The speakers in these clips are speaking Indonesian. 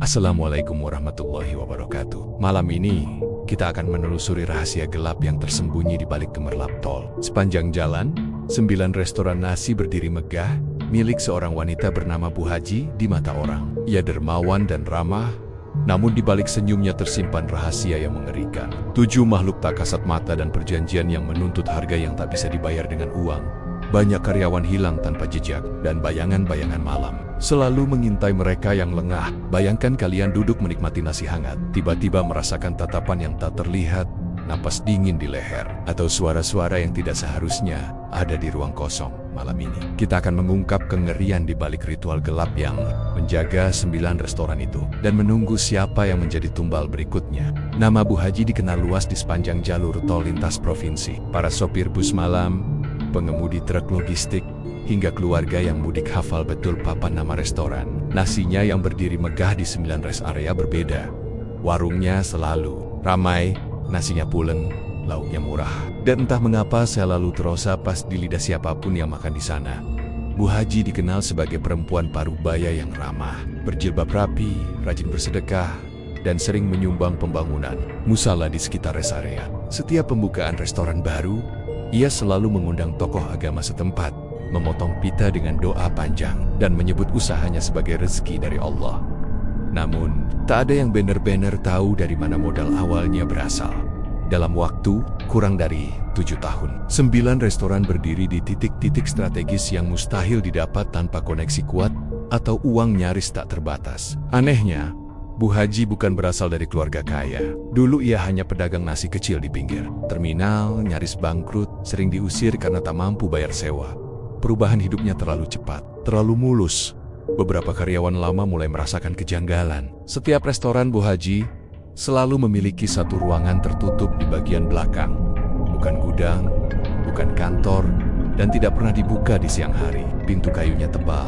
Assalamualaikum warahmatullahi wabarakatuh. Malam ini, kita akan menelusuri rahasia gelap yang tersembunyi di balik gemerlap tol. Sepanjang jalan, 9 restoran nasi berdiri megah, milik seorang wanita bernama Bu Haji di mata orang. Ia dermawan dan ramah, namun di balik senyumnya tersimpan rahasia yang mengerikan. 7 makhluk tak kasat mata dan perjanjian yang menuntut harga yang tak bisa dibayar dengan uang. Banyak karyawan hilang tanpa jejak, dan bayangan-bayangan malam selalu mengintai mereka yang lengah. Bayangkan kalian duduk menikmati nasi hangat, tiba-tiba merasakan tatapan yang tak terlihat, napas dingin di leher, atau suara-suara yang tidak seharusnya ada di ruang kosong. Malam ini, kita akan mengungkap kengerian di balik ritual gelap yang menjaga 9 restoran itu, dan menunggu siapa yang menjadi tumbal berikutnya. Nama Bu Haji dikenal luas di sepanjang jalur tol lintas provinsi. Para sopir bus malam, pengemudi truk logistik, hingga keluarga yang mudik hafal betul papan nama restoran. Nasinya yang berdiri megah di 9 rest area berbeda. Warungnya selalu ramai, nasinya pulen, lauknya murah. Dan entah mengapa saya lalu terasa pas di lidah siapapun yang makan di sana. Bu Haji dikenal sebagai perempuan parubaya yang ramah, berjilbab rapi, rajin bersedekah, dan sering menyumbang pembangunan musala di sekitar rest area. Setiap pembukaan restoran baru, ia selalu mengundang tokoh agama setempat, memotong pita dengan doa panjang, dan menyebut usahanya sebagai rezeki dari Allah. Namun, tak ada yang benar-benar tahu dari mana modal awalnya berasal. Dalam waktu kurang dari 7 tahun, 9 restoran berdiri di titik-titik strategis yang mustahil didapat tanpa koneksi kuat atau uang nyaris tak terbatas. Anehnya, Bu Haji bukan berasal dari keluarga kaya. Dulu ia hanya pedagang nasi kecil di pinggir terminal, nyaris bangkrut, sering diusir karena tak mampu bayar sewa. Perubahan hidupnya terlalu cepat, terlalu mulus. Beberapa karyawan lama mulai merasakan kejanggalan. Setiap restoran Bu Haji selalu memiliki satu ruangan tertutup di bagian belakang. Bukan gudang, bukan kantor, dan tidak pernah dibuka di siang hari. Pintu kayunya tebal,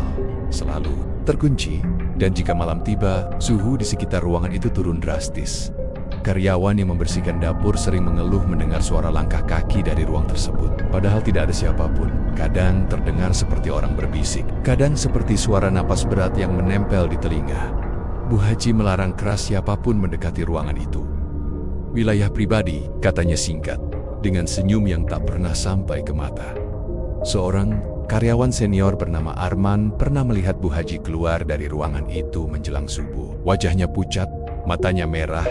selalu terkunci. Dan jika malam tiba, suhu di sekitar ruangan itu turun drastis. Karyawan yang membersihkan dapur sering mengeluh mendengar suara langkah kaki dari ruang tersebut. Padahal tidak ada siapapun. Kadang terdengar seperti orang berbisik. Kadang seperti suara napas berat yang menempel di telinga. Bu Haji melarang keras siapapun mendekati ruangan itu. Wilayah pribadi, katanya singkat, dengan senyum yang tak pernah sampai ke mata. Seorang karyawan senior bernama Arman pernah melihat Bu Haji keluar dari ruangan itu menjelang subuh. Wajahnya pucat, matanya merah,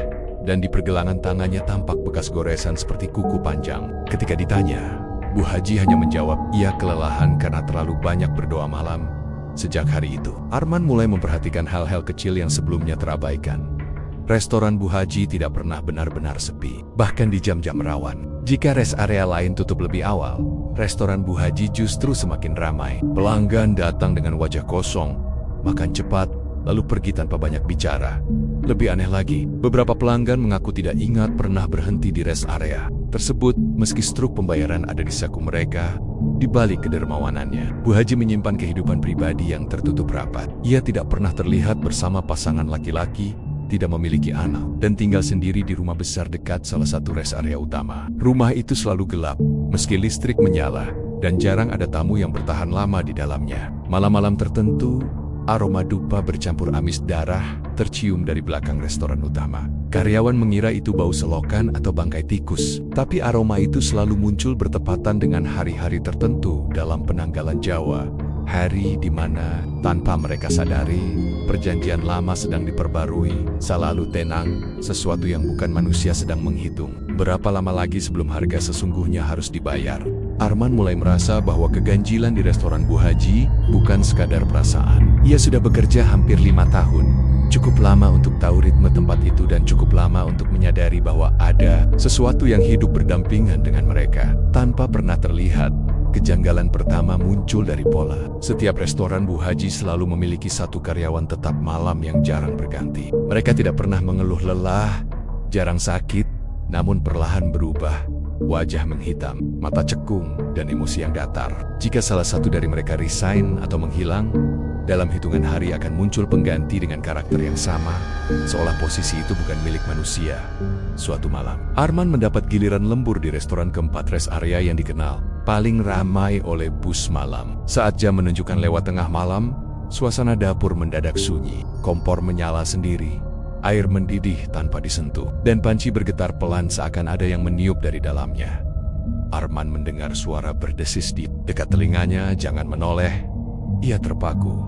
dan di pergelangan tangannya tampak bekas goresan seperti kuku panjang. Ketika ditanya, Bu Haji hanya menjawab, ia kelelahan karena terlalu banyak berdoa malam. Sejak hari itu, Arman mulai memperhatikan hal-hal kecil yang sebelumnya terabaikan. Restoran Bu Haji tidak pernah benar-benar sepi, bahkan di jam-jam rawan. Jika rest area lain tutup lebih awal, restoran Bu Haji justru semakin ramai. Pelanggan datang dengan wajah kosong, makan cepat, lalu pergi tanpa banyak bicara. Lebih aneh lagi, beberapa pelanggan mengaku tidak ingat pernah berhenti di rest area tersebut, meski struk pembayaran ada di saku mereka. Di balik kedermawanannya, Bu Haji menyimpan kehidupan pribadi yang tertutup rapat. Ia tidak pernah terlihat bersama pasangan laki-laki, tidak memiliki anak, dan tinggal sendiri di rumah besar dekat salah satu rest area utama. Rumah itu selalu gelap, meski listrik menyala, dan jarang ada tamu yang bertahan lama di dalamnya. Malam-malam tertentu, aroma dupa bercampur amis darah tercium dari belakang restoran utama. Karyawan mengira itu bau selokan atau bangkai tikus, tapi aroma itu selalu muncul bertepatan dengan hari-hari tertentu dalam penanggalan Jawa. Hari di mana, tanpa mereka sadari, perjanjian lama sedang diperbarui. Selalu tenang, sesuatu yang bukan manusia sedang menghitung berapa lama lagi sebelum harga sesungguhnya harus dibayar. Arman mulai merasa bahwa keganjilan di restoran Bu Haji bukan sekadar perasaan. Ia sudah bekerja hampir 5 tahun. Cukup lama untuk tahu ritme tempat itu dan cukup lama untuk menyadari bahwa ada sesuatu yang hidup berdampingan dengan mereka. Tanpa pernah terlihat, kejanggalan pertama muncul dari pola. Setiap restoran Bu Haji selalu memiliki satu karyawan tetap malam yang jarang berganti. Mereka tidak pernah mengeluh lelah, jarang sakit, namun perlahan berubah. Wajah menghitam, mata cekung, dan emosi yang datar. Jika salah satu dari mereka resign atau menghilang, dalam hitungan hari akan muncul pengganti dengan karakter yang sama, seolah posisi itu bukan milik manusia. Suatu malam, Arman mendapat giliran lembur di restoran keempat rest area yang dikenal paling ramai oleh bus malam. Saat jam menunjukkan lewat tengah malam, Suasana dapur mendadak sunyi, kompor menyala sendiri, air mendidih tanpa disentuh, dan panci bergetar pelan seakan ada yang meniup dari dalamnya. Arman mendengar suara berdesis di dekat telinganya. Jangan menoleh. Ia terpaku.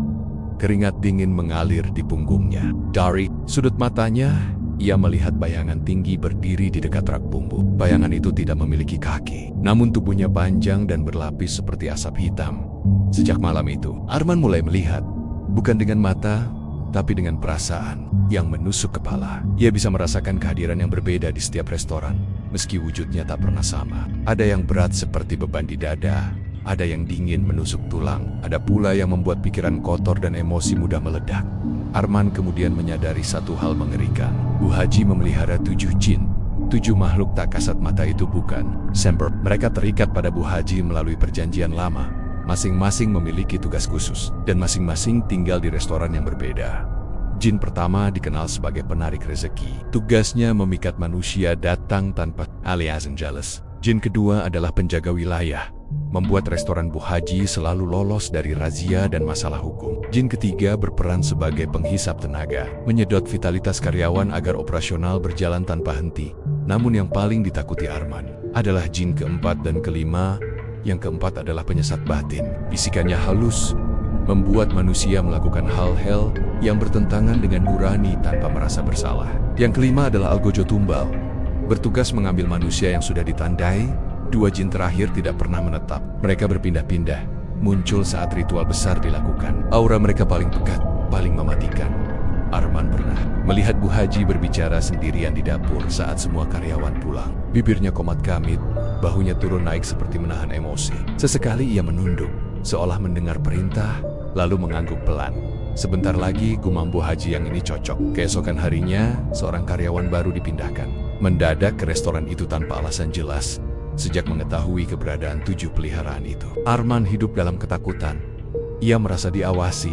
Keringat dingin mengalir di punggungnya. Dari sudut matanya, ia melihat bayangan tinggi berdiri di dekat rak bumbu. Bayangan itu tidak memiliki kaki, namun tubuhnya panjang dan berlapis seperti asap hitam. Sejak malam itu, Arman mulai melihat, bukan dengan mata, tapi dengan perasaan yang menusuk kepala. Ia bisa merasakan kehadiran yang berbeda di setiap restoran, meski wujudnya tak pernah sama. Ada yang berat seperti beban di dada, ada yang dingin menusuk tulang, ada pula yang membuat pikiran kotor dan emosi mudah meledak. Arman kemudian menyadari satu hal mengerikan. Bu Haji memelihara 7 jin. 7 makhluk tak kasat mata itu bukan Semper. Mereka terikat pada Bu Haji melalui perjanjian lama. Masing-masing memiliki tugas khusus, dan masing-masing tinggal di restoran yang berbeda. Jin pertama dikenal sebagai penarik rezeki. Tugasnya memikat manusia datang tanpa alias jealous. Jin kedua adalah penjaga wilayah, membuat restoran Bu Haji selalu lolos dari razia dan masalah hukum. Jin ketiga berperan sebagai penghisap tenaga, menyedot vitalitas karyawan agar operasional berjalan tanpa henti. Namun yang paling ditakuti Arman adalah jin keempat dan kelima. Yang keempat adalah penyesat batin. Bisikannya halus, membuat manusia melakukan hal-hal yang bertentangan dengan nurani tanpa merasa bersalah. Yang kelima adalah Algojo Tumbal, bertugas mengambil manusia yang sudah ditandai. 2 jin terakhir tidak pernah menetap. Mereka berpindah-pindah, muncul saat ritual besar dilakukan. Aura mereka paling pekat, paling mematikan. Arman pernah melihat Bu Haji berbicara sendirian di dapur saat semua karyawan pulang. Bibirnya komat kamit, bahunya turun naik seperti menahan emosi. Sesekali ia menunduk, seolah mendengar perintah, lalu mengangguk pelan. Sebentar lagi gumam Bu Haji yang ini cocok. Keesokan harinya, seorang karyawan baru dipindahkan. Mendadak ke restoran itu tanpa alasan jelas. Sejak mengetahui keberadaan 7 peliharaan itu, Arman hidup dalam ketakutan. Ia merasa diawasi,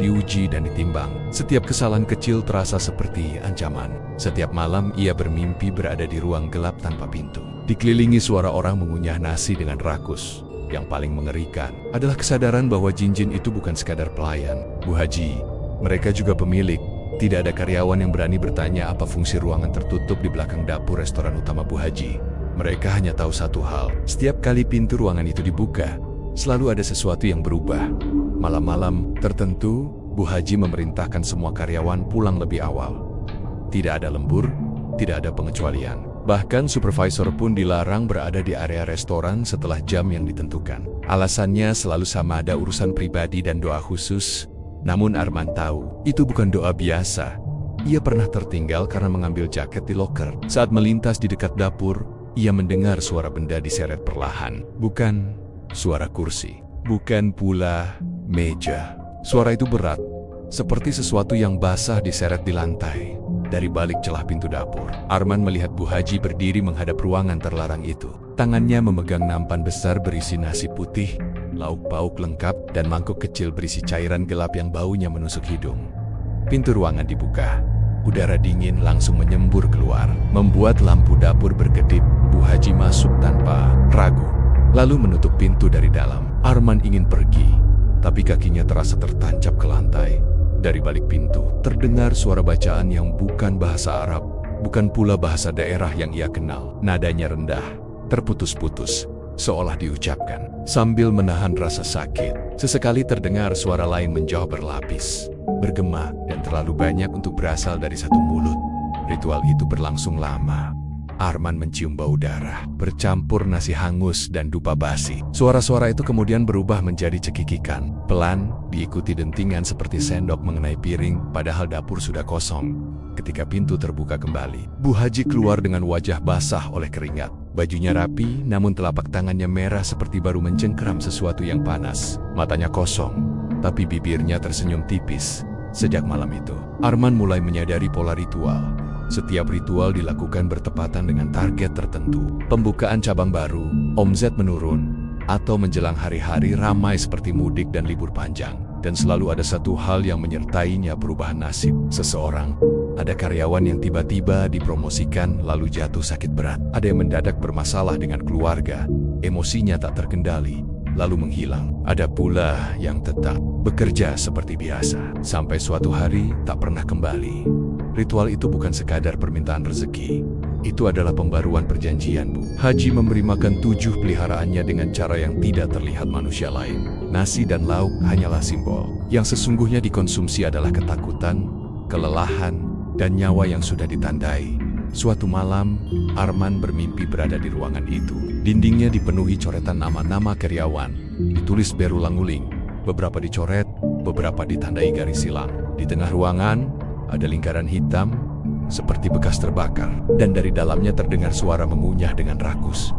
diuji dan ditimbang. Setiap kesalahan kecil terasa seperti ancaman. Setiap malam ia bermimpi berada di ruang gelap tanpa pintu, dikelilingi suara orang mengunyah nasi dengan rakus. Yang paling mengerikan adalah kesadaran bahwa jin-jin itu bukan sekadar pelayan. Bu Haji, mereka juga pemilik. Tidak ada karyawan yang berani bertanya apa fungsi ruangan tertutup di belakang dapur restoran utama Bu Haji. Mereka hanya tahu satu hal, setiap kali pintu ruangan itu dibuka, selalu ada sesuatu yang berubah. Malam-malam tertentu, Bu Haji memerintahkan semua karyawan pulang lebih awal. Tidak ada lembur, tidak ada pengecualian. Bahkan supervisor pun dilarang berada di area restoran setelah jam yang ditentukan. Alasannya selalu sama, ada urusan pribadi dan doa khusus. Namun Arman tahu, itu bukan doa biasa. Ia pernah tertinggal karena mengambil jaket di loker. Saat melintas di dekat dapur, ia mendengar suara benda diseret perlahan. Bukan suara kursi, bukan pula meja. Suara itu berat, seperti sesuatu yang basah diseret di lantai. Dari balik celah pintu dapur, Arman melihat Bu Haji berdiri menghadap ruangan terlarang itu. Tangannya memegang nampan besar berisi nasi putih, lauk pauk lengkap, dan mangkuk kecil berisi cairan gelap yang baunya menusuk hidung. Pintu ruangan dibuka. Udara dingin langsung menyembur keluar, membuat lampu dapur berkedip. Bu Haji masuk tanpa ragu, lalu menutup pintu dari dalam. Arman ingin pergi, tapi kakinya terasa tertancap ke lantai. Dari balik pintu, terdengar suara bacaan yang bukan bahasa Arab, bukan pula bahasa daerah yang ia kenal. Nadanya rendah, terputus-putus, seolah diucapkan sambil menahan rasa sakit. Sesekali terdengar suara lain menjawab berlapis, bergema, dan terlalu banyak untuk berasal dari satu mulut. Ritual itu berlangsung lama. Arman mencium bau darah, bercampur nasi hangus dan dupa basi. Suara-suara itu kemudian berubah menjadi cekikikan. Pelan, diikuti dentingan seperti sendok mengenai piring, padahal dapur sudah kosong. Ketika pintu terbuka kembali, Bu Haji keluar dengan wajah basah oleh keringat. Bajunya rapi, namun telapak tangannya merah seperti baru mencengkeram sesuatu yang panas. Matanya kosong, tapi bibirnya tersenyum tipis. Sejak malam itu, Arman mulai menyadari pola ritual. Setiap ritual dilakukan bertepatan dengan target tertentu. Pembukaan cabang baru, omzet menurun, atau menjelang hari-hari ramai seperti mudik dan libur panjang. Dan selalu ada satu hal yang menyertainya, perubahan nasib seseorang. Ada karyawan yang tiba-tiba dipromosikan lalu jatuh sakit berat. Ada yang mendadak bermasalah dengan keluarga, emosinya tak terkendali. lalu menghilang. Ada pula yang tetap bekerja seperti biasa, sampai suatu hari tak pernah kembali. Ritual itu bukan sekadar permintaan rezeki. Itu adalah pembaruan perjanjian, Bu. Haji memberi makan 7 peliharaannya dengan cara yang tidak terlihat manusia lain. Nasi dan lauk hanyalah simbol. Yang sesungguhnya dikonsumsi adalah ketakutan, kelelahan, dan nyawa yang sudah ditandai. Suatu malam, Arman bermimpi berada di ruangan itu. Dindingnya dipenuhi coretan nama-nama karyawan, ditulis berulang-uling. Beberapa dicoret, beberapa ditandai garis silang. Di tengah ruangan, ada lingkaran hitam, seperti bekas terbakar. Dan dari dalamnya terdengar suara mengunyah dengan rakus.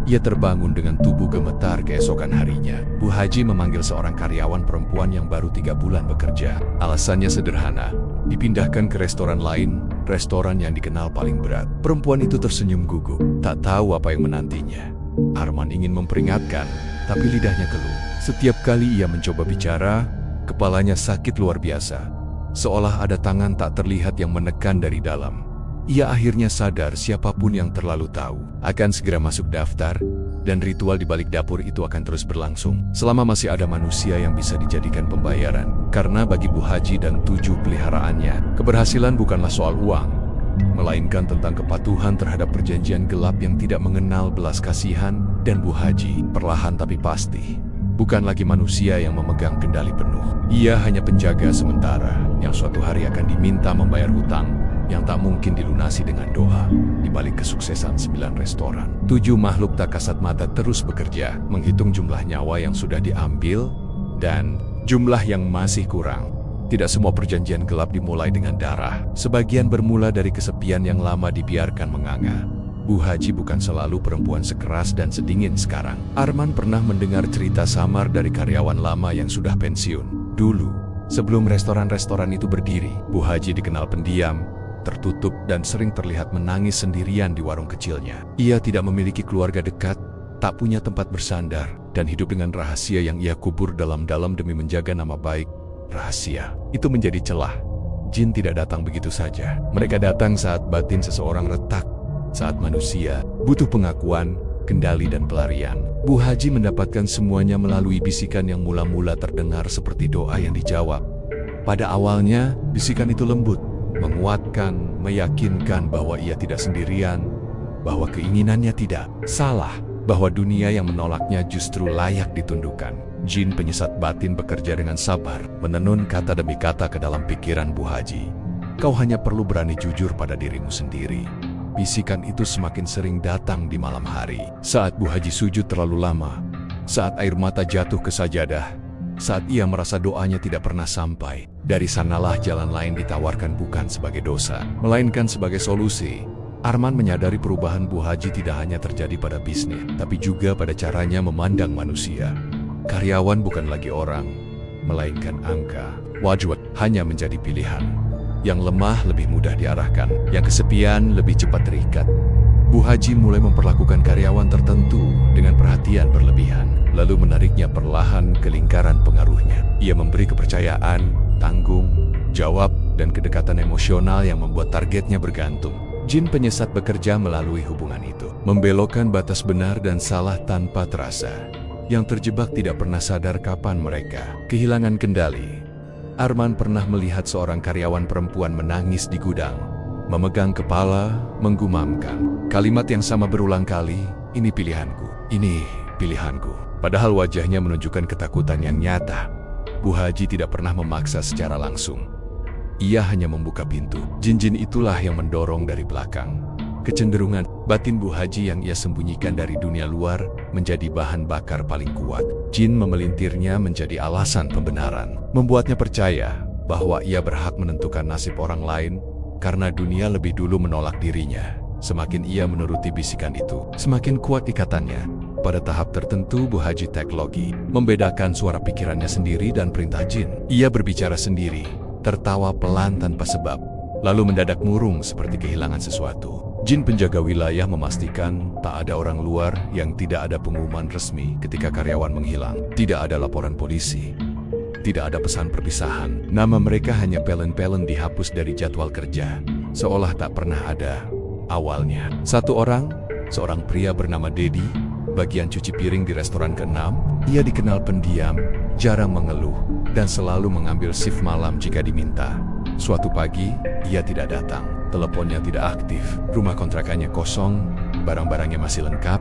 Ia terbangun dengan tubuh gemetar keesokan harinya. Bu Haji memanggil seorang karyawan perempuan yang baru 3 bulan bekerja. Alasannya sederhana, dipindahkan ke restoran lain, restoran yang dikenal paling berat. Perempuan itu tersenyum gugup, tak tahu apa yang menantinya. Arman ingin memperingatkan, tapi lidahnya keluh. Setiap kali ia mencoba bicara, kepalanya sakit luar biasa. Seolah ada tangan tak terlihat yang menekan dari dalam. Ia akhirnya sadar siapapun yang terlalu tahu akan segera masuk daftar, dan ritual di balik dapur itu akan terus berlangsung selama masih ada manusia yang bisa dijadikan pembayaran. Karena bagi Bu Haji dan 7 peliharaannya, keberhasilan bukanlah soal uang, melainkan tentang kepatuhan terhadap perjanjian gelap yang tidak mengenal belas kasihan. Dan Bu Haji, perlahan tapi pasti, bukan lagi manusia yang memegang kendali penuh. Ia hanya penjaga sementara yang suatu hari akan diminta membayar hutang yang tak mungkin dilunasi dengan doa. Di balik kesuksesan 9 restoran, 7 makhluk tak kasat mata terus bekerja, menghitung jumlah nyawa yang sudah diambil dan jumlah yang masih kurang. Tidak semua perjanjian gelap dimulai dengan darah. Sebagian bermula dari kesepian yang lama dibiarkan menganga. Bu Haji bukan selalu perempuan sekeras dan sedingin sekarang. Arman pernah mendengar cerita samar dari karyawan lama yang sudah pensiun. Dulu, sebelum restoran-restoran itu berdiri, Bu Haji dikenal pendiam, tertutup, dan sering terlihat menangis sendirian di warung kecilnya. Ia tidak memiliki keluarga dekat, tak punya tempat bersandar, dan hidup dengan rahasia yang ia kubur dalam-dalam demi menjaga nama baik. Rahasia itu menjadi celah. Jin tidak datang begitu saja. Mereka datang saat batin seseorang retak, saat manusia butuh pengakuan, kendali, dan pelarian. Bu Haji mendapatkan semuanya melalui bisikan yang mula-mula terdengar seperti doa yang dijawab. Pada awalnya, bisikan itu lembut, menguatkan, meyakinkan bahwa ia tidak sendirian, bahwa keinginannya tidak salah, bahwa dunia yang menolaknya justru layak ditundukkan. Jin penyesat batin bekerja dengan sabar, menenun kata demi kata ke dalam pikiran Bu Haji. Kau hanya perlu berani jujur pada dirimu sendiri. Bisikan itu semakin sering datang di malam hari, saat Bu Haji sujud terlalu lama, saat air mata jatuh ke sajadah, saat ia merasa doanya tidak pernah sampai. Dari sanalah jalan lain ditawarkan, bukan sebagai dosa, melainkan sebagai solusi. Arman menyadari perubahan Bu Haji tidak hanya terjadi pada bisnis, tapi juga pada caranya memandang manusia. Karyawan bukan lagi orang, melainkan angka. Wajwat hanya menjadi pilihan. Yang lemah lebih mudah diarahkan, yang kesepian lebih cepat terikat. Bu Haji mulai memperlakukan karyawan tertentu dengan perhatian berlebihan, lalu menariknya perlahan ke lingkaran pengaruhnya. Ia memberi kepercayaan, tanggung jawab, dan kedekatan emosional yang membuat targetnya bergantung. Jin penyesat bekerja melalui hubungan itu, membelokkan batas benar dan salah tanpa terasa. Yang terjebak tidak pernah sadar kapan mereka kehilangan kendali. Arman pernah melihat seorang karyawan perempuan menangis di gudang, memegang kepala, menggumamkan kalimat yang sama berulang kali, "Ini pilihanku, ini pilihanku." Padahal wajahnya menunjukkan ketakutan yang nyata. Bu Haji tidak pernah memaksa secara langsung. Ia hanya membuka pintu. Jin-jin itulah yang mendorong dari belakang. Kecenderungan batin Bu Haji yang ia sembunyikan dari dunia luar menjadi bahan bakar paling kuat. Jin memelintirnya menjadi alasan pembenaran, membuatnya percaya bahwa ia berhak menentukan nasib orang lain karena dunia lebih dulu menolak dirinya. Semakin ia menuruti bisikan itu, semakin kuat ikatannya. Pada tahap tertentu, Bu Haji teknologi membedakan suara pikirannya sendiri dan perintah jin. Ia berbicara sendiri, tertawa pelan tanpa sebab, lalu mendadak murung seperti kehilangan sesuatu. Jin penjaga wilayah memastikan tak ada orang luar, yang tidak ada pengumuman resmi ketika karyawan menghilang, tidak ada laporan polisi, tidak ada pesan perpisahan. Nama mereka hanya pelen-pelen dihapus dari jadwal kerja, seolah tak pernah ada awalnya. Satu orang, seorang pria bernama Dedi, bagian cuci piring di restoran ke-6, ia dikenal pendiam, jarang mengeluh, dan selalu mengambil shift malam jika diminta. Suatu pagi, ia tidak datang, teleponnya tidak aktif, rumah kontrakannya kosong, barang-barangnya masih lengkap,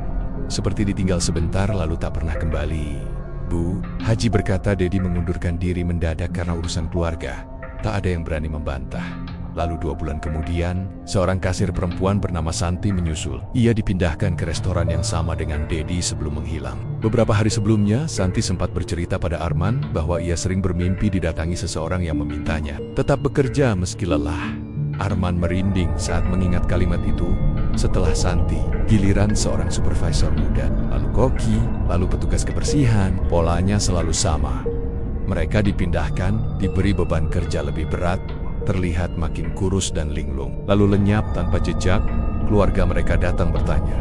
seperti ditinggal sebentar lalu tak pernah kembali. Bu, Haji berkata Dedi mengundurkan diri mendadak karena urusan keluarga. Tak ada yang berani membantah. Lalu 2 bulan kemudian, seorang kasir perempuan bernama Santi menyusul. Ia dipindahkan ke restoran yang sama dengan Dedi sebelum menghilang. Beberapa hari sebelumnya, Santi sempat bercerita pada Arman bahwa ia sering bermimpi didatangi seseorang yang memintanya tetap bekerja meski lelah. Arman merinding saat mengingat kalimat itu. Setelah Santi, giliran seorang supervisor muda, lalu koki, lalu petugas kebersihan, polanya selalu sama. Mereka dipindahkan, diberi beban kerja lebih berat, terlihat makin kurus dan linglung. Lalu lenyap tanpa jejak, keluarga mereka datang bertanya.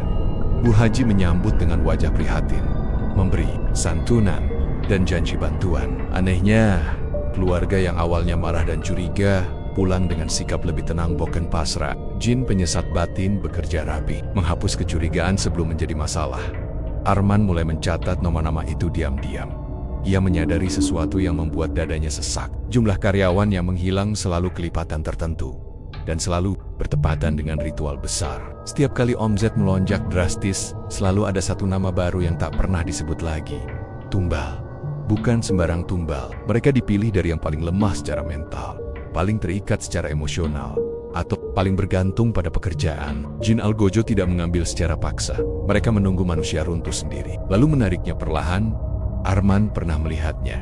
Bu Haji menyambut dengan wajah prihatin, memberi santunan dan janji bantuan. Anehnya, keluarga yang awalnya marah dan curiga, pulang dengan sikap lebih tenang bukan pasrah. Jin penyesat batin bekerja rapi, menghapus kecurigaan sebelum menjadi masalah. Arman mulai mencatat nama-nama itu diam-diam. Ia menyadari sesuatu yang membuat dadanya sesak. Jumlah karyawan yang menghilang selalu kelipatan tertentu, dan selalu bertepatan dengan ritual besar. Setiap kali omzet melonjak drastis, selalu ada satu nama baru yang tak pernah disebut lagi. Tumbal. Bukan sembarang tumbal. Mereka dipilih dari yang paling lemah secara mental, paling terikat secara emosional, atau paling bergantung pada pekerjaan. Jin Algojo tidak mengambil secara paksa. Mereka menunggu manusia runtuh sendiri, lalu menariknya perlahan. Arman pernah melihatnya.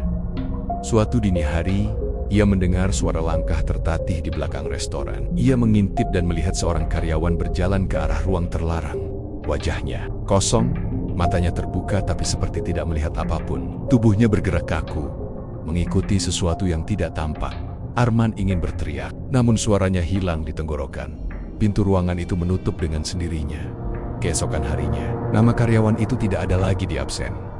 Suatu dini hari, ia mendengar suara langkah tertatih di belakang restoran. Ia mengintip dan melihat seorang karyawan berjalan ke arah ruang terlarang. Wajahnya kosong, matanya terbuka tapi seperti tidak melihat apapun. Tubuhnya bergerak kaku, mengikuti sesuatu yang tidak tampak. Arman ingin berteriak, namun suaranya hilang di tenggorokan. Pintu ruangan itu menutup dengan sendirinya. Keesokan harinya, nama karyawan itu tidak ada lagi di absen.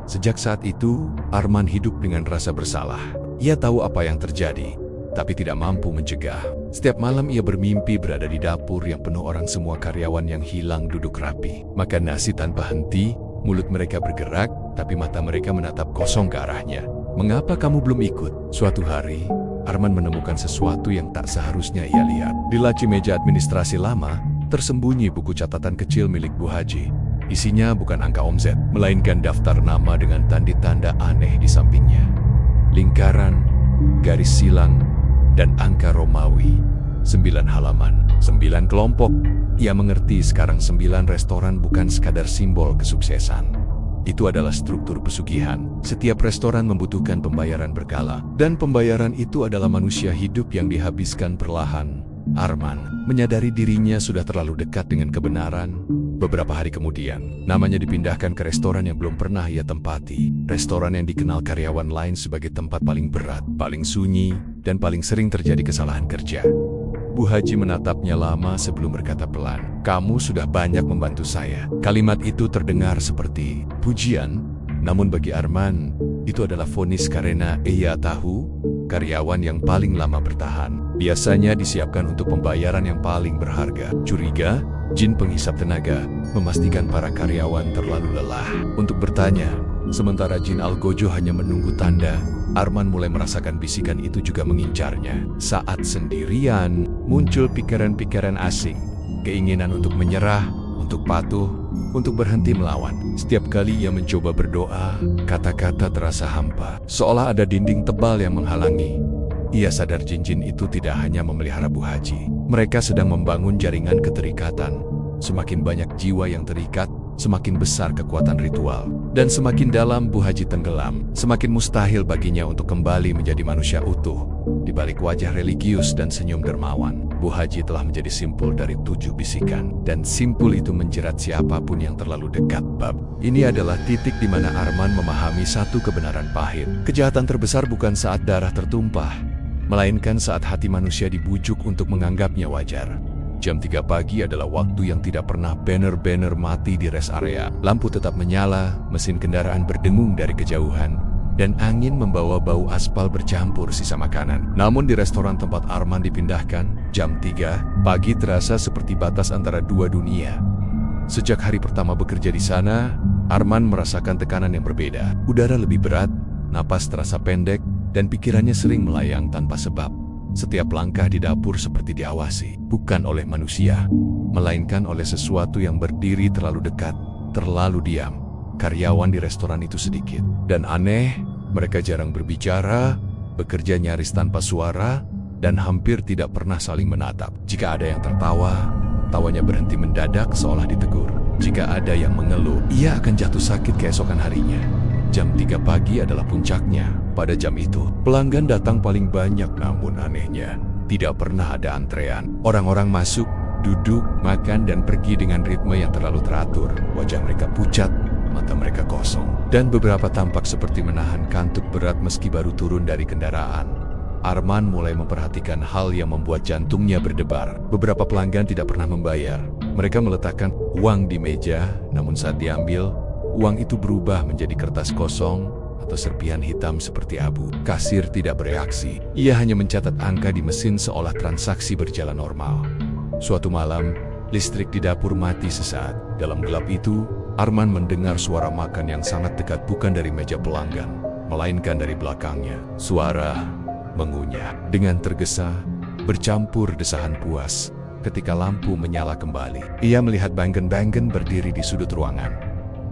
Sejak saat itu, Arman hidup dengan rasa bersalah. Ia tahu apa yang terjadi, tapi tidak mampu mencegah. Setiap malam ia bermimpi berada di dapur yang penuh orang, semua karyawan yang hilang duduk rapi, makan nasi tanpa henti, mulut mereka bergerak, tapi mata mereka menatap kosong ke arahnya. Mengapa kamu belum ikut? Suatu hari, Arman menemukan sesuatu yang tak seharusnya ia lihat. Di laci meja administrasi lama, tersembunyi buku catatan kecil milik Bu Haji. Isinya bukan angka omzet, melainkan daftar nama dengan tanda-tanda aneh di sampingnya. Lingkaran, garis silang, dan angka Romawi. 9 halaman, 9 kelompok. Ia mengerti sekarang 9 restoran bukan sekadar simbol kesuksesan. Itu adalah struktur pesugihan. Setiap restoran membutuhkan pembayaran berkala, dan pembayaran itu adalah manusia hidup yang dihabiskan perlahan. Arman menyadari dirinya sudah terlalu dekat dengan kebenaran. Beberapa hari kemudian, namanya dipindahkan ke restoran yang belum pernah ia tempati. Restoran yang dikenal karyawan lain sebagai tempat paling berat, paling sunyi, dan paling sering terjadi kesalahan kerja. Bu Haji menatapnya lama sebelum berkata pelan, "Kamu sudah banyak membantu saya." Kalimat itu terdengar seperti pujian, namun bagi Arman, itu adalah vonis karena ia tahu karyawan yang paling lama bertahan biasanya disiapkan untuk pembayaran yang paling berharga. Curiga, Jin penghisap tenaga, memastikan para karyawan terlalu lelah untuk bertanya. Sementara Jin Algojo hanya menunggu tanda, Arman mulai merasakan bisikan itu juga mengincarnya. Saat sendirian, muncul pikiran-pikiran asing, keinginan untuk menyerah, untuk patuh, untuk berhenti melawan. Setiap kali ia mencoba berdoa, kata-kata terasa hampa, seolah ada dinding tebal yang menghalangi. Ia sadar jin-jin itu tidak hanya memelihara Bu Haji. Mereka sedang membangun jaringan keterikatan. Semakin banyak jiwa yang terikat, semakin besar kekuatan ritual. Dan semakin dalam Bu Haji tenggelam, semakin mustahil baginya untuk kembali menjadi manusia utuh. Di balik wajah religius dan senyum dermawan, Bu Haji telah menjadi simpul dari 7 bisikan. Dan simpul itu menjerat siapapun yang terlalu dekat. Bab ini adalah titik di mana Arman memahami satu kebenaran pahit. Kejahatan terbesar bukan saat darah tertumpah, melainkan saat hati manusia dibujuk untuk menganggapnya wajar. Jam 3 pagi adalah waktu yang tidak pernah banner-banner mati di rest area. Lampu tetap menyala, mesin kendaraan berdengung dari kejauhan, dan angin membawa bau aspal bercampur sisa makanan. Namun di restoran tempat Arman dipindahkan, jam 3 pagi terasa seperti batas antara dua dunia. Sejak hari pertama bekerja di sana, Arman merasakan tekanan yang berbeda. Udara lebih berat, napas terasa pendek, dan pikirannya sering melayang tanpa sebab. Setiap langkah di dapur seperti diawasi, bukan oleh manusia, melainkan oleh sesuatu yang berdiri terlalu dekat, terlalu diam. Karyawan di restoran itu sedikit, dan aneh, mereka jarang berbicara, bekerja nyaris tanpa suara, dan hampir tidak pernah saling menatap. Jika ada yang tertawa, tawanya berhenti mendadak seolah ditegur. Jika ada yang mengeluh, ia akan jatuh sakit keesokan harinya. Jam 3 pagi adalah puncaknya. Pada jam itu, pelanggan datang paling banyak, namun anehnya, tidak pernah ada antrean. Orang-orang masuk, duduk, makan, dan pergi dengan ritme yang terlalu teratur. Wajah mereka pucat, mata mereka kosong, dan beberapa tampak seperti menahan kantuk berat meski baru turun dari kendaraan. Arman mulai memperhatikan hal yang membuat jantungnya berdebar. Beberapa pelanggan tidak pernah membayar. Mereka meletakkan uang di meja, namun saat diambil, uang itu berubah menjadi kertas kosong atau serpihan hitam seperti abu. Kasir tidak bereaksi. Ia hanya mencatat angka di mesin seolah transaksi berjalan normal. Suatu malam, listrik di dapur mati sesaat. Dalam gelap itu, Arman mendengar suara makan yang sangat dekat, bukan dari meja pelanggan, melainkan dari belakangnya. Suara mengunyah dengan tergesa, bercampur desahan puas. Ketika lampu menyala kembali, ia melihat Bangen-Bangen berdiri di sudut ruangan.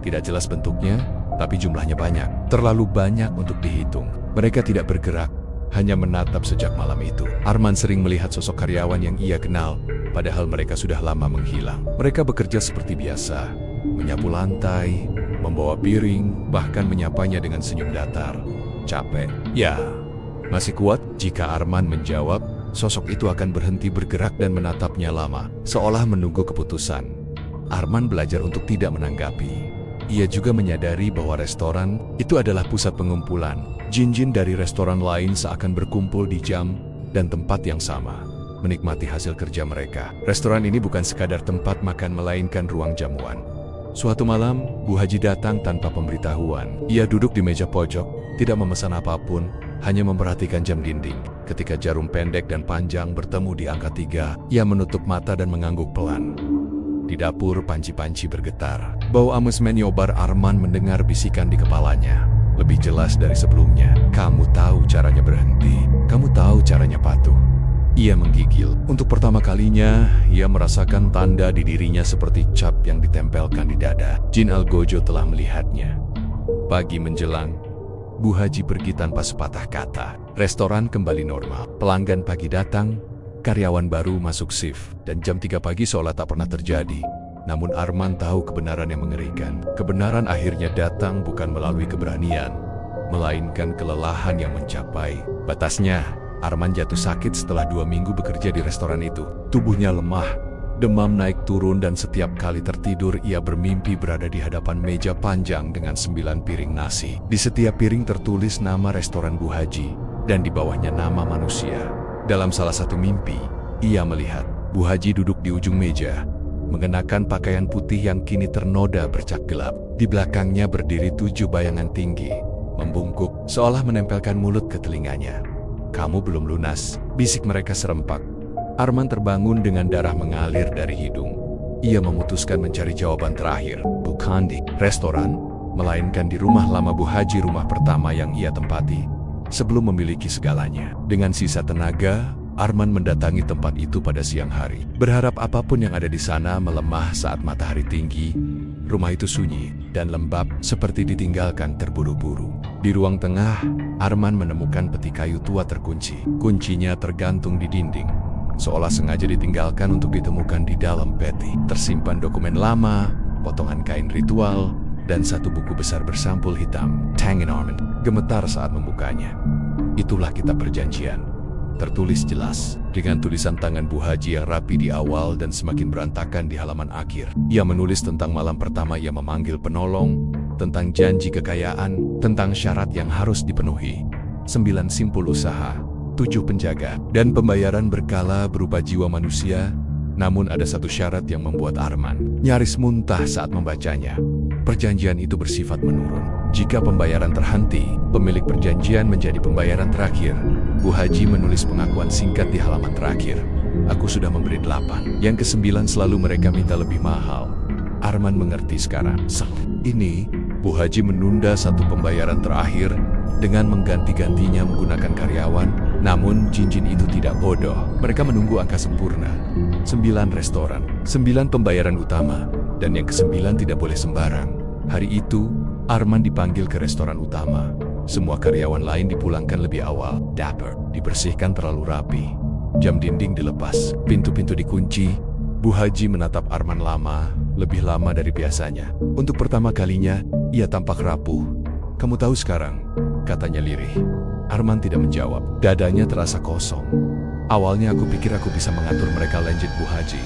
Tidak jelas bentuknya, tapi jumlahnya banyak. Terlalu banyak untuk dihitung. Mereka tidak bergerak, hanya menatap sejak malam itu. Arman sering melihat sosok karyawan yang ia kenal, padahal mereka sudah lama menghilang. Mereka bekerja seperti biasa, menyapu lantai, membawa piring, bahkan menyapanya dengan senyum datar. Capek? Ya, masih kuat. Jika Arman menjawab, sosok itu akan berhenti bergerak dan menatapnya lama, seolah menunggu keputusan. Arman belajar untuk tidak menanggapi. Ia juga menyadari bahwa restoran itu adalah pusat pengumpulan. Jin-jin dari restoran lain seakan berkumpul di jam dan tempat yang sama, menikmati hasil kerja mereka. Restoran ini bukan sekadar tempat makan, melainkan ruang jamuan. Suatu malam, Bu Haji datang tanpa pemberitahuan. Ia duduk di meja pojok, tidak memesan apapun, hanya memperhatikan jam dinding. Ketika jarum pendek dan panjang bertemu di angka 3, ia menutup mata dan mengangguk pelan. Di dapur, panci-panci bergetar. Bau amis menyobar. Arman mendengar bisikan di kepalanya. Lebih jelas dari sebelumnya. Kamu tahu caranya berhenti. Kamu tahu caranya patuh. Ia menggigil. Untuk pertama kalinya, ia merasakan tanda di dirinya seperti cap yang ditempelkan di dada. Jin Al-Gojo telah melihatnya. Pagi menjelang, Bu Haji pergi tanpa sepatah kata. Restoran kembali normal. Pelanggan pagi datang, karyawan baru masuk shift, dan jam 3 pagi seolah tak pernah terjadi. Namun Arman tahu kebenaran yang mengerikan. Kebenaran akhirnya datang bukan melalui keberanian, melainkan kelelahan yang mencapai batasnya. Arman jatuh sakit setelah 2 minggu bekerja di restoran itu. Tubuhnya lemah, demam naik turun, dan setiap kali tertidur ia bermimpi berada di hadapan meja panjang dengan 9 piring nasi. Di setiap piring tertulis nama restoran Bu Haji, dan di bawahnya nama manusia. Dalam salah satu mimpi, ia melihat Bu Haji duduk di ujung meja, mengenakan pakaian putih yang kini ternoda bercak gelap. Di belakangnya berdiri 7 bayangan tinggi, membungkuk, seolah menempelkan mulut ke telinganya. Kamu belum lunas, bisik mereka serempak. Arman terbangun dengan darah mengalir dari hidung. Ia memutuskan mencari jawaban terakhir, bukan di restoran, melainkan di rumah lama Bu Haji, rumah pertama yang ia tempati sebelum memiliki segalanya. Dengan sisa tenaga, Arman mendatangi tempat itu pada siang hari. Berharap apapun yang ada di sana melemah saat matahari tinggi. Rumah itu sunyi dan lembab, seperti ditinggalkan terburu-buru. Di ruang tengah, Arman menemukan peti kayu tua terkunci. Kuncinya tergantung di dinding, seolah sengaja ditinggalkan untuk ditemukan di dalam peti. Tersimpan dokumen lama, potongan kain ritual, dan satu buku besar bersampul hitam. Tangin Arman gemetar saat membukanya. Itulah kitab perjanjian. Tertulis jelas, dengan tulisan tangan Bu Haji yang rapi di awal dan semakin berantakan di halaman akhir. Ia menulis tentang malam pertama ia memanggil penolong, tentang janji kekayaan, tentang syarat yang harus dipenuhi, 9 simpul usaha, 7 penjaga, dan pembayaran berkala berupa jiwa manusia. Namun ada satu syarat yang membuat Arman nyaris muntah saat membacanya. Perjanjian itu bersifat menurun. Jika pembayaran terhenti, pemilik perjanjian menjadi pembayaran terakhir. Bu Haji menulis pengakuan singkat di halaman terakhir. Aku sudah memberi 8. Yang ke-9 selalu mereka minta lebih mahal. Arman mengerti sekarang. Ini, Bu Haji menunda satu pembayaran terakhir dengan mengganti-gantinya menggunakan karyawan. Namun jin-jin itu tidak bodoh. Mereka menunggu angka sempurna. 9 restoran, 9 pembayaran utama, dan yang ke-9 tidak boleh sembarang. Hari itu, Arman dipanggil ke restoran utama. Semua karyawan lain dipulangkan lebih awal. Dapur dibersihkan terlalu rapi. Jam dinding dilepas, pintu-pintu dikunci. Bu Haji menatap Arman lebih lama dari biasanya. Untuk pertama kalinya, ia tampak rapuh. "Kamu tahu sekarang," katanya lirih. Arman tidak menjawab. Dadanya terasa kosong. "Awalnya aku pikir aku bisa mengatur mereka," lanjut Bu Haji.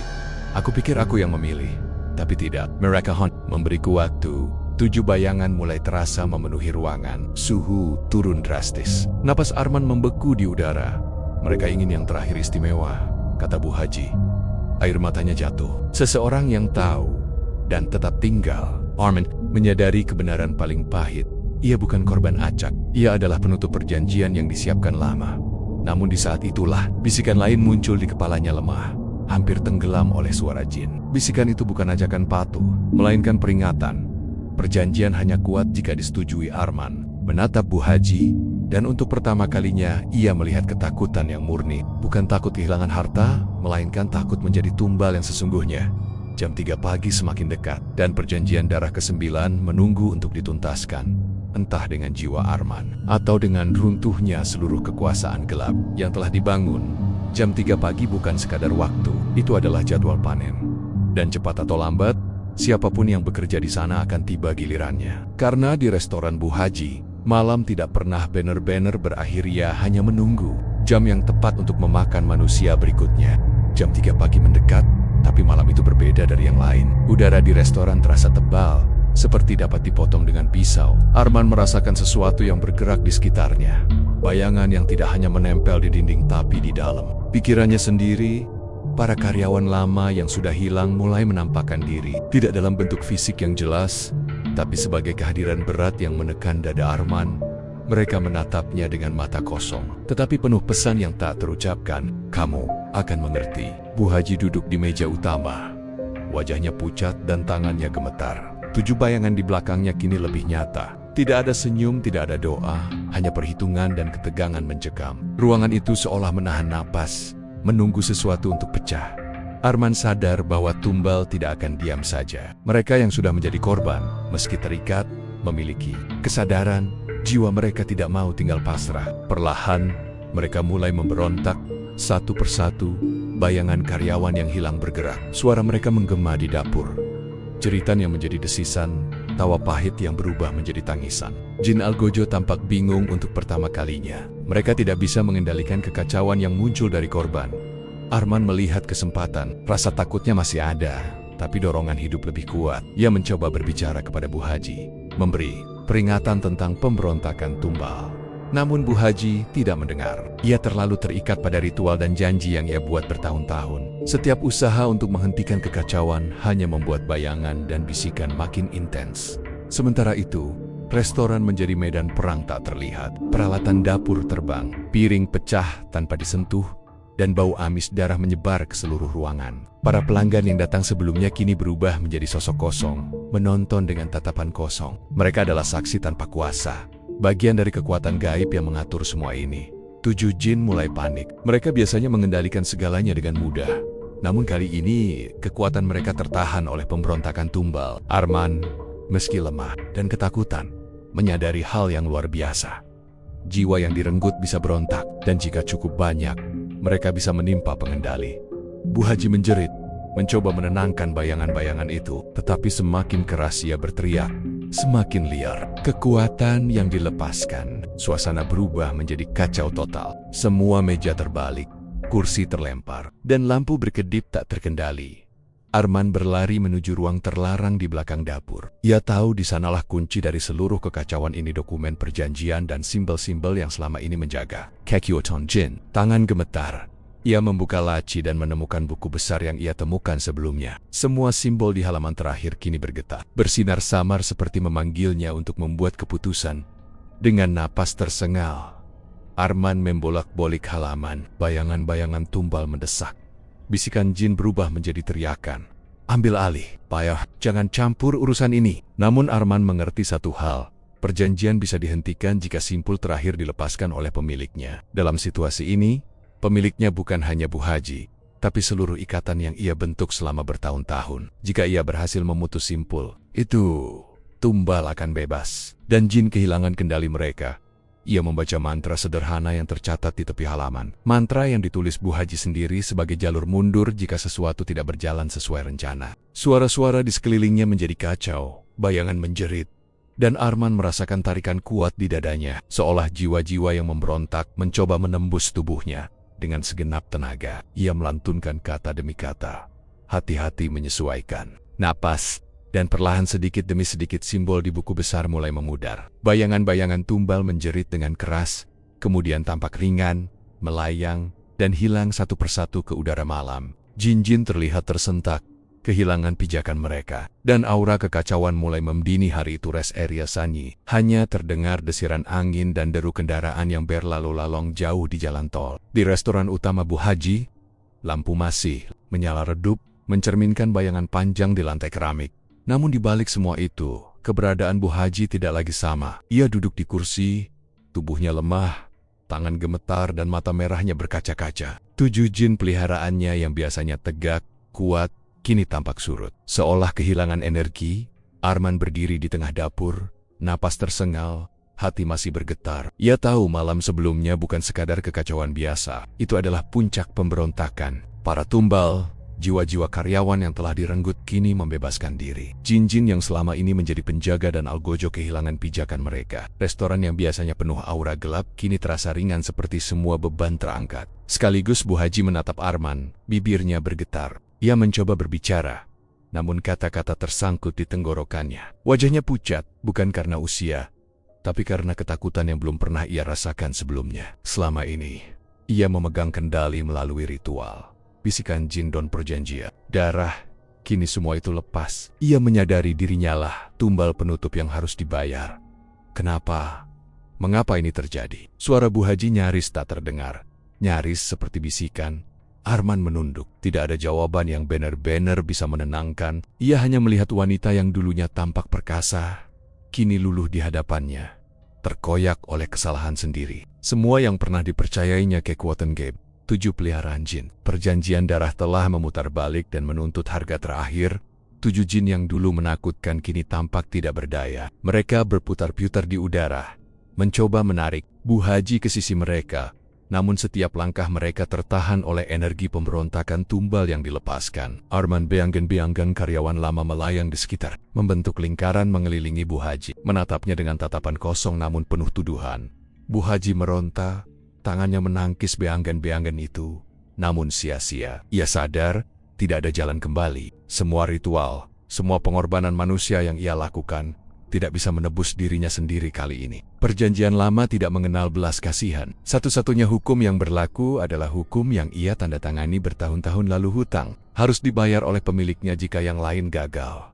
"Aku pikir aku yang memilih. Tapi tidak. Mereka memberiku waktu." 7 bayangan mulai terasa memenuhi ruangan. Suhu turun drastis. Napas Arman membeku di udara. "Mereka ingin yang terakhir istimewa," kata Bu Haji. Air matanya jatuh. Seseorang yang tahu dan tetap tinggal. Arman menyadari kebenaran paling pahit. Ia bukan korban acak. Ia adalah penutup perjanjian yang disiapkan lama. Namun di saat itulah, bisikan lain muncul di kepalanya lemah. Hampir tenggelam oleh suara jin. Bisikan itu bukan ajakan patuh, melainkan peringatan. Perjanjian hanya kuat jika disetujui. Arman menatap Bu Haji, dan untuk pertama kalinya ia melihat ketakutan yang murni. Bukan takut kehilangan harta, melainkan takut menjadi tumbal yang sesungguhnya. Jam 3 pagi semakin dekat, dan perjanjian darah ke-9 menunggu untuk dituntaskan. Entah dengan jiwa Arman, atau dengan runtuhnya seluruh kekuasaan gelap yang telah dibangun. Jam 3 pagi bukan sekadar waktu, itu adalah jadwal panen. Dan cepat atau lambat, siapapun yang bekerja di sana akan tiba gilirannya. Karena di restoran Bu Haji, malam tidak pernah banner-banner berakhir, ia hanya menunggu jam yang tepat untuk memakan manusia berikutnya. Jam 3 pagi mendekat, tapi malam itu berbeda dari yang lain. Udara di restoran terasa tebal, seperti dapat dipotong dengan pisau. Arman merasakan sesuatu yang bergerak di sekitarnya. Bayangan yang tidak hanya menempel di dinding tapi di dalam pikirannya sendiri. Para karyawan lama yang sudah hilang mulai menampakkan diri. Tidak dalam bentuk fisik yang jelas, tapi sebagai kehadiran berat yang menekan dada Arman. Mereka menatapnya dengan mata kosong, tetapi penuh pesan yang tak terucapkan. "Kamu akan mengerti." Bu Haji duduk di meja utama. Wajahnya pucat dan tangannya gemetar. 7 bayangan di belakangnya kini lebih nyata. Tidak ada senyum, tidak ada doa, hanya perhitungan dan ketegangan mencekam. Ruangan itu seolah menahan napas, menunggu sesuatu untuk pecah. Arman sadar bahwa tumbal tidak akan diam saja. Mereka yang sudah menjadi korban, meski terikat, memiliki kesadaran. Jiwa mereka tidak mau tinggal pasrah. Perlahan, mereka mulai memberontak. Satu persatu, bayangan karyawan yang hilang bergerak. Suara mereka menggema di dapur. Jeritan yang menjadi desisan, tawa pahit yang berubah menjadi tangisan. Jin Algojo tampak bingung untuk pertama kalinya. Mereka tidak bisa mengendalikan kekacauan yang muncul dari korban. Arman melihat kesempatan. Rasa takutnya masih ada, tapi dorongan hidup lebih kuat. Ia mencoba berbicara kepada Bu Haji, memberi peringatan tentang pemberontakan tumbal. Namun Bu Haji tidak mendengar. Ia terlalu terikat pada ritual dan janji yang ia buat bertahun-tahun. Setiap usaha untuk menghentikan kekacauan hanya membuat bayangan dan bisikan makin intens. Sementara itu, restoran menjadi medan perang tak terlihat. Peralatan dapur terbang, piring pecah tanpa disentuh, dan bau amis darah menyebar ke seluruh ruangan. Para pelanggan yang datang sebelumnya kini berubah menjadi sosok kosong, menonton dengan tatapan kosong. Mereka adalah saksi tanpa kuasa, bagian dari kekuatan gaib yang mengatur semua ini. 7 jin mulai panik. Mereka biasanya mengendalikan segalanya dengan mudah. Namun kali ini, kekuatan mereka tertahan oleh pemberontakan tumbal. Arman, meski lemah dan ketakutan, menyadari hal yang luar biasa. Jiwa yang direnggut bisa berontak, dan jika cukup banyak, mereka bisa menimpa pengendali. Bu Haji menjerit, mencoba menenangkan bayangan-bayangan itu, tetapi semakin keras ia berteriak, semakin liar. Kekuatan yang dilepaskan, suasana berubah menjadi kacau total. Semua meja terbalik, kursi terlempar, dan lampu berkedip tak terkendali. Arman berlari menuju ruang terlarang di belakang dapur. Ia tahu di sanalah kunci dari seluruh kekacauan ini, dokumen perjanjian dan simbol-simbol yang selama ini menjaga. Kekyoton Jin, tangan gemetar. Ia membuka laci dan menemukan buku besar yang ia temukan sebelumnya. Semua simbol di halaman terakhir kini bergetar, bersinar samar seperti memanggilnya untuk membuat keputusan. Dengan napas tersengal, Arman membolak-balik halaman. Bayangan-bayangan tumbal mendesak. Bisikan jin berubah menjadi teriakan. ambil alih. Payah, jangan campur urusan ini. Namun Arman mengerti satu hal. Perjanjian bisa dihentikan jika simpul terakhir dilepaskan oleh pemiliknya. Dalam situasi ini, pemiliknya bukan hanya Bu Haji, tapi seluruh ikatan yang ia bentuk selama bertahun-tahun. Jika ia berhasil memutus simpul, itu Tumbal akan bebas. Dan jin kehilangan kendali mereka. Ia membaca mantra sederhana yang tercatat di tepi halaman. Mantra yang ditulis Bu Haji sendiri sebagai jalur mundur jika sesuatu tidak berjalan sesuai rencana. Suara-suara di sekelilingnya menjadi kacau, bayangan menjerit, dan Arman merasakan tarikan kuat di dadanya, seolah jiwa-jiwa yang memberontak mencoba menembus tubuhnya. Dengan segenap tenaga, ia melantunkan kata demi kata. Hati-hati menyesuaikan napas, dan perlahan sedikit demi sedikit simbol di buku besar mulai memudar. Bayangan-bayangan Tumbal menjerit dengan keras, kemudian tampak ringan, melayang, dan hilang satu persatu ke udara malam. Jin-jin terlihat tersentak, kehilangan pijakan mereka, dan aura kekacauan mulai membini hari itu. Rest area sunyi. Hanya terdengar desiran angin dan deru kendaraan yang berlalu-lalong jauh di jalan tol. Di restoran utama Bu Haji, lampu masih menyala redup, mencerminkan bayangan panjang di lantai keramik. Namun di balik semua itu, keberadaan Bu Haji tidak lagi sama. Ia duduk di kursi, tubuhnya lemah, tangan gemetar dan mata merahnya berkaca-kaca. 7 jin peliharaannya yang biasanya tegak, kuat, kini tampak surut. Seolah kehilangan energi, Arman berdiri di tengah dapur, napas tersengal, hati masih bergetar. Ia tahu malam sebelumnya bukan sekadar kekacauan biasa. Itu adalah puncak pemberontakan. Para Tumbal, jiwa-jiwa karyawan yang telah direnggut kini membebaskan diri. Jin-jin yang selama ini menjadi penjaga dan algojo kehilangan pijakan mereka. Restoran yang biasanya penuh aura gelap kini terasa ringan seperti semua beban terangkat. Sekaligus Bu Haji menatap Arman, bibirnya bergetar. Ia mencoba berbicara, namun kata-kata tersangkut di tenggorokannya. Wajahnya pucat, bukan karena usia, tapi karena ketakutan yang belum pernah ia rasakan sebelumnya. Selama ini, ia memegang kendali melalui ritual. Bisikan jin don perjanjian. Darah, kini semua itu lepas. Ia menyadari dirinya lah tumbal penutup yang harus dibayar. Kenapa? Mengapa ini terjadi? Suara Bu Haji nyaris tak terdengar. Nyaris seperti bisikan. Arman menunduk. Tidak ada jawaban yang benar-benar bisa menenangkan. Ia hanya melihat wanita yang dulunya tampak perkasa, kini luluh di hadapannya, terkoyak oleh kesalahan sendiri. Semua yang pernah dipercayainya kekuatan gaib. 7 peliharaan jin. Perjanjian darah telah memutar balik dan menuntut harga terakhir. 7 jin yang dulu menakutkan kini tampak tidak berdaya. Mereka berputar-putar di udara, mencoba menarik Bu Haji ke sisi mereka. Namun setiap langkah mereka tertahan oleh energi pemberontakan tumbal yang dilepaskan. Arman beanggan-beanggan karyawan lama melayang di sekitar, membentuk lingkaran mengelilingi Bu Haji. Menatapnya dengan tatapan kosong namun penuh tuduhan. Bu Haji meronta, tangannya menangkis beanggan-beanggan itu, namun sia-sia. Ia sadar, tidak ada jalan kembali. Semua ritual, semua pengorbanan manusia yang ia lakukan, tidak bisa menebus dirinya sendiri kali ini. Perjanjian lama tidak mengenal belas kasihan. Satu-satunya hukum yang berlaku adalah hukum yang ia tanda tangani bertahun-tahun lalu. Hutang harus dibayar oleh pemiliknya jika yang lain gagal.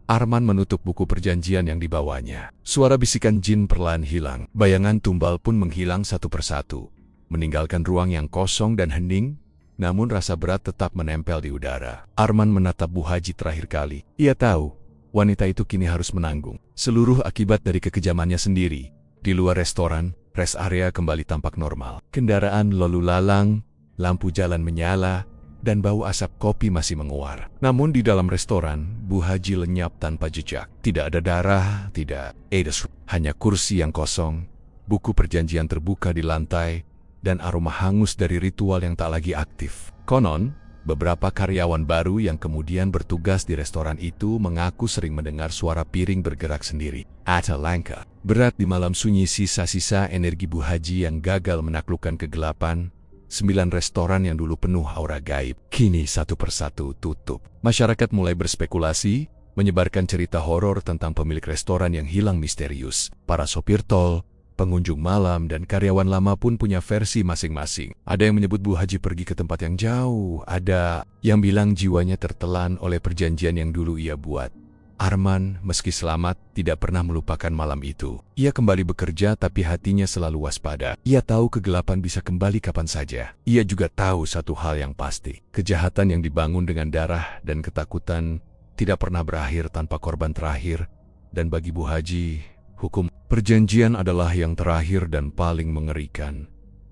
Arman menutup buku perjanjian yang dibawanya. Suara bisikan jin perlahan hilang. Bayangan tumbal pun menghilang satu persatu, meninggalkan ruang yang kosong dan hening, namun rasa berat tetap menempel di udara. Arman menatap Bu Haji terakhir kali. Ia tahu, wanita itu kini harus menanggung seluruh akibat dari kekejamannya sendiri. Di luar restoran, rest area kembali tampak normal. Kendaraan lalu lalang, lampu jalan menyala, dan bau asap kopi masih menguar. Namun di dalam restoran, Bu Haji lenyap tanpa jejak. Tidak ada darah, tidak edes, hanya kursi yang kosong, buku perjanjian terbuka di lantai, dan aroma hangus dari ritual yang tak lagi aktif. Konon, beberapa karyawan baru yang kemudian bertugas di restoran itu mengaku sering mendengar suara piring bergerak sendiri. Atalangka. Berat di malam sunyi sisa-sisa energi Bu Haji yang gagal menaklukkan kegelapan. 9 restoran yang dulu penuh aura gaib, kini satu persatu tutup. Masyarakat mulai berspekulasi, menyebarkan cerita horor tentang pemilik restoran yang hilang misterius. Para sopir tol, pengunjung malam, dan karyawan lama pun punya versi masing-masing. Ada yang menyebut Bu Haji pergi ke tempat yang jauh, ada yang bilang jiwanya tertelan oleh perjanjian yang dulu ia buat. Arman, meski selamat, tidak pernah melupakan malam itu. Ia kembali bekerja tapi hatinya selalu waspada. Ia tahu kegelapan bisa kembali kapan saja. Ia juga tahu satu hal yang pasti. Kejahatan yang dibangun dengan darah dan ketakutan tidak pernah berakhir tanpa korban terakhir. Dan bagi Bu Haji, hukum perjanjian adalah yang terakhir dan paling mengerikan.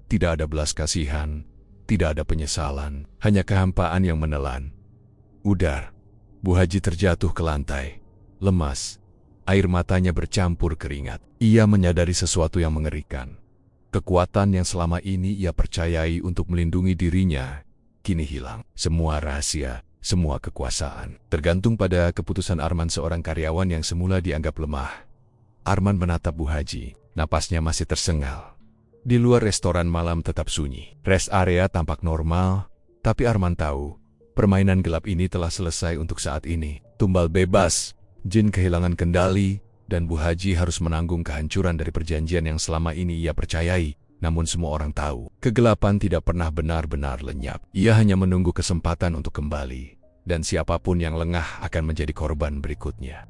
Tidak ada belas kasihan, tidak ada penyesalan, hanya kehampaan yang menelan. Udar. Bu Haji terjatuh ke lantai, lemas. Air matanya bercampur keringat. Ia menyadari sesuatu yang mengerikan. Kekuatan yang selama ini ia percayai untuk melindungi dirinya, kini hilang. Semua rahasia, semua kekuasaan, tergantung pada keputusan Arman, seorang karyawan yang semula dianggap lemah. Arman menatap Bu Haji, napasnya masih tersengal. Di luar restoran malam tetap sunyi. Rest area tampak normal, tapi Arman tahu, permainan gelap ini telah selesai untuk saat ini. Tumbal bebas, jin kehilangan kendali, dan Bu Haji harus menanggung kehancuran dari perjanjian yang selama ini ia percayai. Namun semua orang tahu, kegelapan tidak pernah benar-benar lenyap. Ia hanya menunggu kesempatan untuk kembali, dan siapapun yang lengah akan menjadi korban berikutnya.